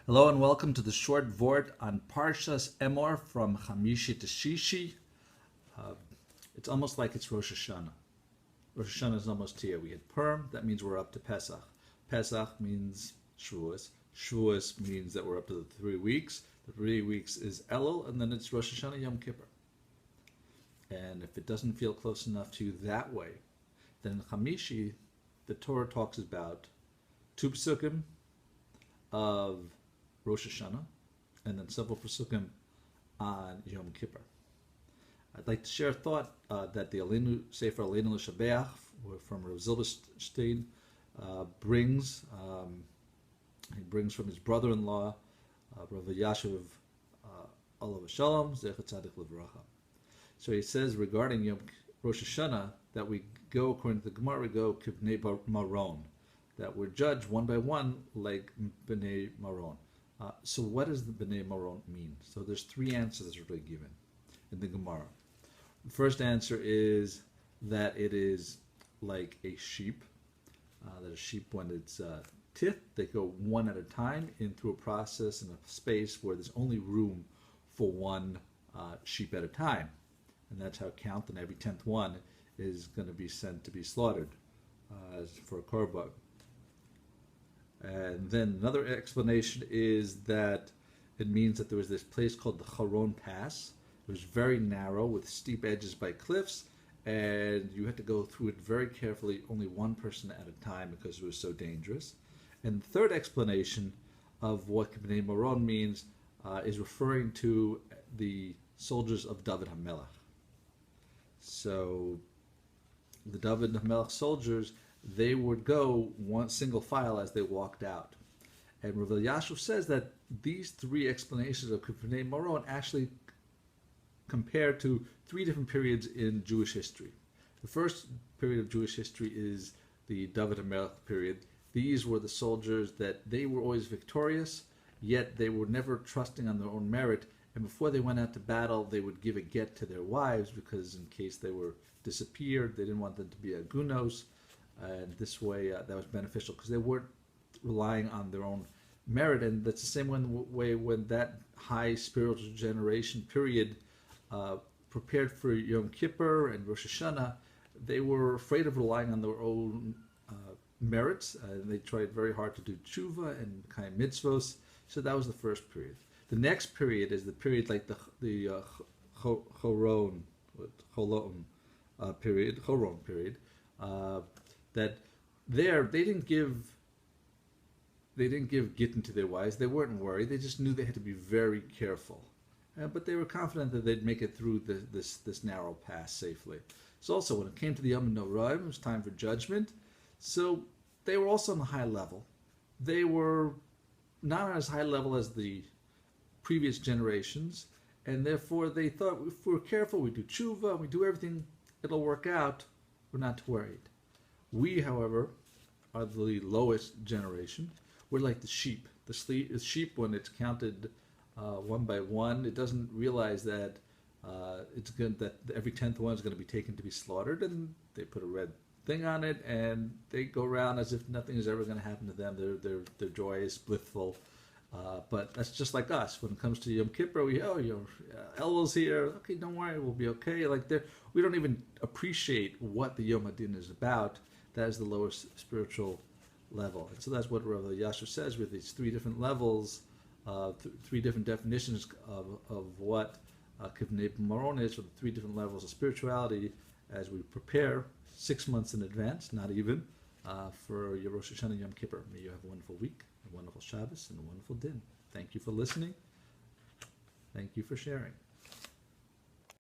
Hello and welcome to the short Vort on Parshas Emor from Chamishi to Shishi. It's almost like it's Rosh Hashana. Rosh Hashana is almost here. We had Purim, that means we're up to Pesach. Pesach means Shavuos. Shavuos means that we're up to the 3 weeks. The 3 weeks is Elul, and then it's Rosh Hashana Yom Kippur. And if it doesn't feel close enough to you that way, then in Chamishi, the Torah talks about 2 psukim of Rosh Hashana, and then several pasukim on Yom Kippur. I'd like to share a thought that the Aleinu L'shabeach from Rav Elyashiv brings. He brings from his brother-in-law, Rav Elyashiv TZ'L. So he says regarding Rosh Hashana that we go, according to the Gemara, we go Kivnei Moron, that we're judged one by one like Bnei Moron. So what does the Kivnei Moron mean? So there's 3 answers that are really given in the Gemara. The first answer is that it is like a sheep. That a sheep, when it's tith, they go one at a time in through a process in a space where there's only room for one sheep at a time. And that's how count, and every 10th one is going to be sent to be slaughtered for a korban. And then another explanation is that it means that there was this place called the Charon Pass. It was very narrow with steep edges by cliffs, and you had to go through it very carefully, only one person at a time because it was so dangerous. And the third explanation of what Kivnei Moron means is referring to the soldiers of David HaMelech. So the David HaMelech soldiers, they would go one single file as they walked out. And Rav Elyashiv says that these 3 explanations of Kivnei Moron actually compare to 3 different periods in Jewish history. The first period of Jewish history is the David HaMelech period. These were the soldiers that they were always victorious, yet they were never trusting on their own merit. And before they went out to battle, they would give a get to their wives because in case they were disappeared, they didn't want them to be agunos. And this way, that was beneficial because they weren't relying on their own merit. And that's the same way when that high spiritual generation period prepared for Yom Kippur and Rosh Hashana, they were afraid of relying on their own merits. And they tried very hard to do tshuva and kind of mitzvos. So that was the first period. The next period is the period like the Choron period. That there they didn't give gittin to their wives. They weren't worried. They just knew they had to be very careful, but they were confident that they'd make it through this narrow pass safely. So also when it came to the Yom Noraim, it was time for judgment. So they were also on a high level. They were not on as high level as the previous generations, and therefore they thought if we're careful, we do tshuva, we do everything, it'll work out. We're not worried. We, however, are the lowest generation. We're like the sheep. The sheep, when it's counted one by one, it doesn't realize that it's good that every 10th one is going to be taken to be slaughtered, and they put a red thing on it, and they go around as if nothing is ever going to happen to them. They're joyous, blissful. But that's just like us. When it comes to Yom Kippur, Elul's here. Okay, don't worry, we'll be okay. We don't even appreciate what the Yom Hadin is about. That is the lowest spiritual level. And so that's what Rav Elyashiv says with these 3 different levels, 3 different definitions of what Kivnei Moron is, for the 3 different levels of spirituality as we prepare 6 months in advance, not even, for your Rosh Hashana Yom Kippur. May you have a wonderful week, a wonderful Shabbos, and a wonderful din. Thank you for listening. Thank you for sharing.